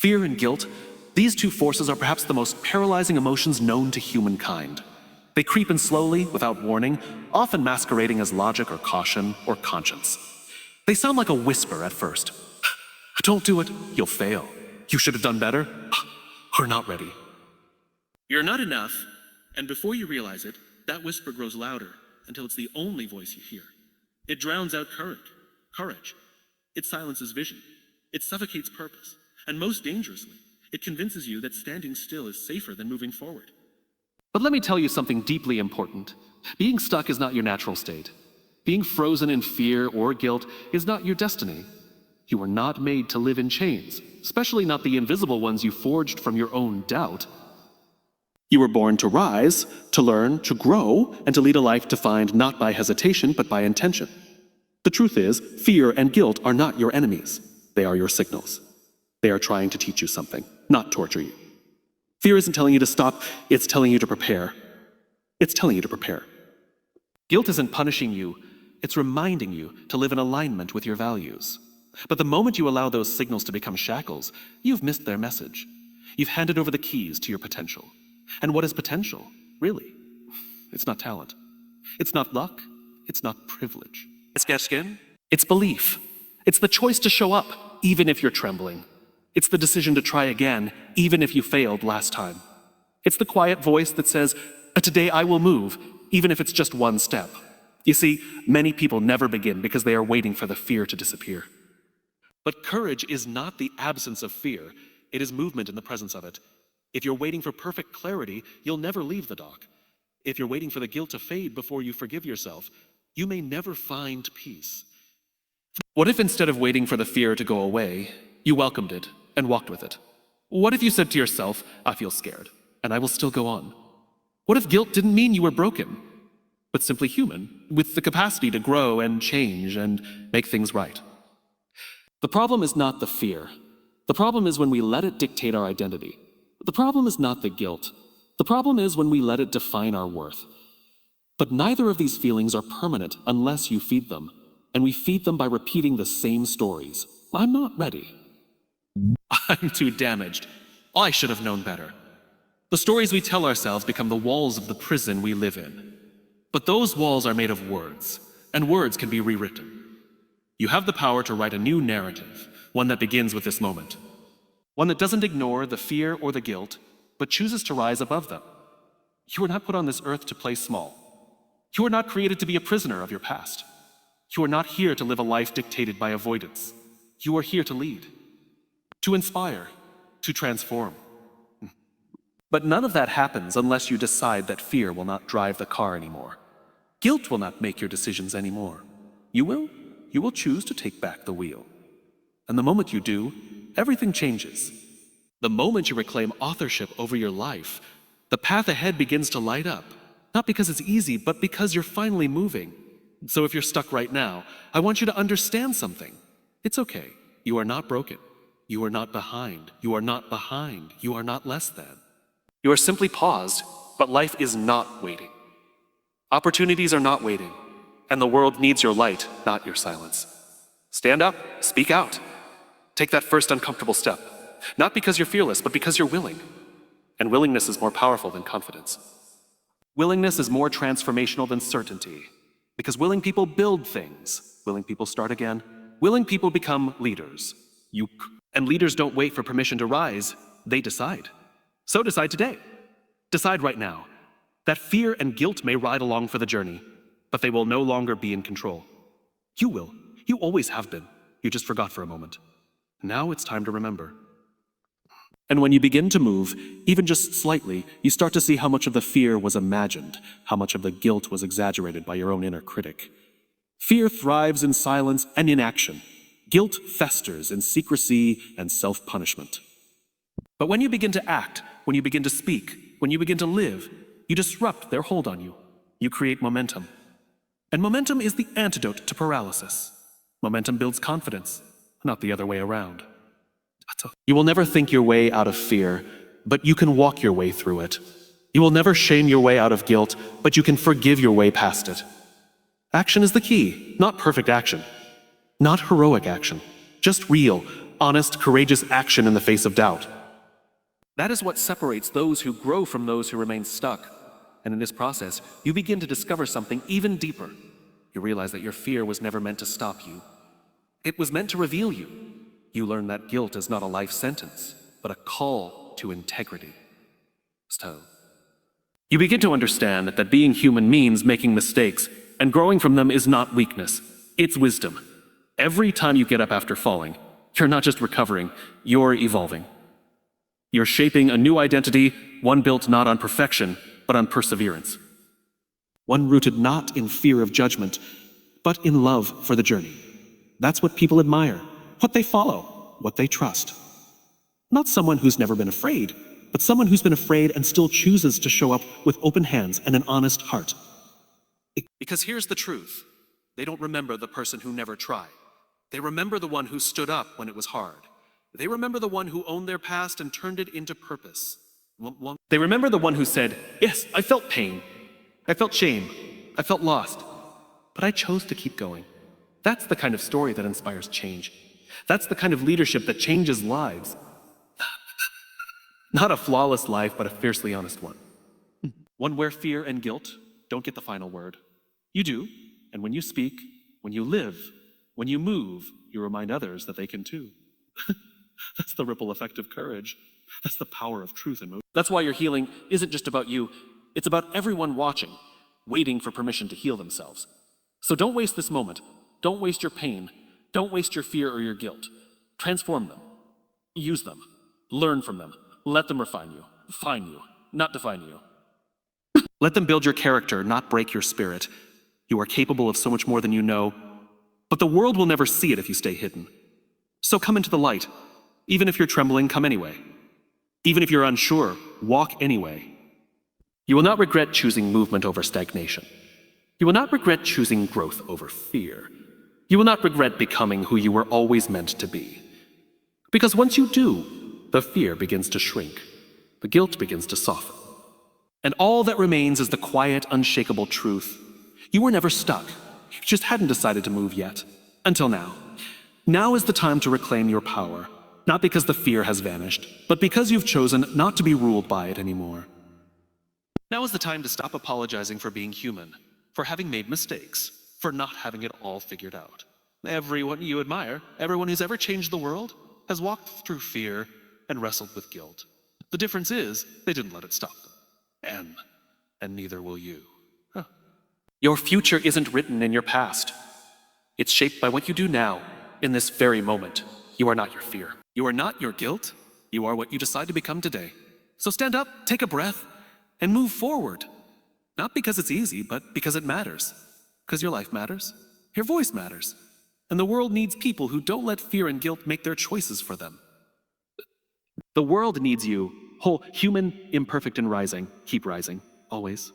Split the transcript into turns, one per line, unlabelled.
Fear and guilt, these two forces are perhaps the most paralyzing emotions known to humankind. They creep in slowly, without warning, often masquerading as logic or caution or conscience. They sound like a whisper at first. Don't do it, you'll fail. You should have done better. We're not ready. You're not enough, and before you realize it, that whisper grows louder until it's the only voice you hear. It drowns out courage. It silences vision. It suffocates purpose. And most dangerously, it convinces you that standing still is safer than moving forward. But let me tell you something deeply important. Being stuck is not your natural state. Being frozen in fear or guilt is not your destiny. You were not made to live in chains, especially not the invisible ones you forged from your own doubt. You were born to rise, to learn, to grow, and to lead a life defined not by hesitation, but by intention. The truth is, fear and guilt are not your enemies. They are your signals. They are trying to teach you something, not torture you. Fear isn't telling you to stop, it's telling you to prepare. It's telling you to prepare. Guilt isn't punishing you, it's reminding you to live in alignment with your values. But the moment you allow those signals to become shackles, you've missed their message. You've handed over the keys to your potential. And what is potential, really? It's not talent. It's not luck. It's not privilege. It's belief. It's the choice to show up, even if you're trembling. It's the decision to try again, even if you failed last time. It's the quiet voice that says, today I will move, even if it's just one step. You see, many people never begin because they are waiting for the fear to disappear. But courage is not the absence of fear. It is movement in the presence of it. If you're waiting for perfect clarity, you'll never leave the dock. If you're waiting for the guilt to fade before you forgive yourself, you may never find peace. What if instead of waiting for the fear to go away, you welcomed it and walked with it? What if you said to yourself, I feel scared, and I will still go on? What if guilt didn't mean you were broken, but simply human, with the capacity to grow and change and make things right? The problem is not the fear. The problem is when we let it dictate our identity. The problem is not the guilt. The problem is when we let it define our worth. But neither of these feelings are permanent unless you feed them. And we feed them by repeating the same stories. I'm not ready. I'm too damaged. I should have known better. The stories we tell ourselves become the walls of the prison we live in. But those walls are made of words, and words can be rewritten. You have the power to write a new narrative, one that begins with this moment. One that doesn't ignore the fear or the guilt, but chooses to rise above them. You were not put on this earth to play small. You were not created to be a prisoner of your past. You are not here to live a life dictated by avoidance. You are here to lead, to inspire, to transform. But none of that happens unless you decide that fear will not drive the car anymore. Guilt will not make your decisions anymore. You will choose to take back the wheel. And the moment you do, everything changes. The moment you reclaim authorship over your life, the path ahead begins to light up. Not because it's easy, but because you're finally moving. So if you're stuck right now, I want you to understand something. It's okay. You are not broken. You are not behind. You are not behind. You are not less than. You are simply paused, but life is not waiting. Opportunities are not waiting, and the world needs your light, not your silence. Stand up, speak out. Take that first uncomfortable step, not because you're fearless, but because you're willing. And willingness is more powerful than confidence. Willingness is more transformational than certainty, because willing people build things. Willing people start again. Willing people become leaders. And leaders don't wait for permission to rise, they decide. So decide today. Decide right now. That fear and guilt may ride along for the journey, but they will no longer be in control. You will. You always have been. You just forgot for a moment. Now it's time to remember. And when you begin to move, even just slightly, you start to see how much of the fear was imagined, how much of the guilt was exaggerated by your own inner critic. Fear thrives in silence and inaction. Guilt festers in secrecy and self-punishment. But when you begin to act, when you begin to speak, when you begin to live, you disrupt their hold on you. You create momentum. And momentum is the antidote to paralysis. Momentum builds confidence, not the other way around. You will never think your way out of fear, but you can walk your way through it. You will never shame your way out of guilt, but you can forgive your way past it. Action is the key, not perfect action. Not heroic action, just real, honest, courageous action in the face of doubt. That is what separates those who grow from those who remain stuck. And in this process, you begin to discover something even deeper. You realize that your fear was never meant to stop you. It was meant to reveal you. You learn that guilt is not a life sentence, but a call to integrity. So, you begin to understand that being human means making mistakes, and growing from them is not weakness, it's wisdom. Every time you get up after falling, you're not just recovering, you're evolving. You're shaping a new identity, one built not on perfection, but on perseverance. One rooted not in fear of judgment, but in love for the journey. That's what people admire, what they follow, what they trust. Not someone who's never been afraid, but someone who's been afraid and still chooses to show up with open hands and an honest heart. Because here's the truth. They don't remember the person who never tried. They remember the one who stood up when it was hard. They remember the one who owned their past and turned it into purpose. They remember the one who said, yes, I felt pain. I felt shame. I felt lost. But I chose to keep going. That's the kind of story that inspires change. That's the kind of leadership that changes lives. Not a flawless life, but a fiercely honest one. One where fear and guilt don't get the final word. You do, and when you speak, when you live, when you move, you remind others that they can too. That's the ripple effect of courage. That's the power of truth and motion. That's why your healing isn't just about you. It's about everyone watching, waiting for permission to heal themselves. So don't waste this moment. Don't waste your pain. Don't waste your fear or your guilt. Transform them. Use them. Learn from them. Let them refine you, not define you. Let them build your character, not break your spirit. You are capable of so much more than you know, but the world will never see it if you stay hidden. So come into the light. Even if you're trembling, come anyway. Even if you're unsure, walk anyway. You will not regret choosing movement over stagnation. You will not regret choosing growth over fear. You will not regret becoming who you were always meant to be. Because once you do, the fear begins to shrink. The guilt begins to soften. And all that remains is the quiet, unshakable truth. You were never stuck. You just hadn't decided to move yet. Until now. Now is the time to reclaim your power. Not because the fear has vanished, but because you've chosen not to be ruled by it anymore. Now is the time to stop apologizing for being human, for having made mistakes, for not having it all figured out. Everyone you admire, everyone who's ever changed the world, has walked through fear and wrestled with guilt. The difference is, they didn't let it stop them. And neither will you. Huh. Your future isn't written in your past. It's shaped by what you do now, in this very moment. You are not your fear. You are not your guilt. You are what you decide to become today. So stand up, take a breath, and move forward. Not because it's easy, but because it matters. Because your life matters. Your voice matters. And the world needs people who don't let fear and guilt make their choices for them. The world needs you, whole, human, imperfect, and rising. Keep rising, always.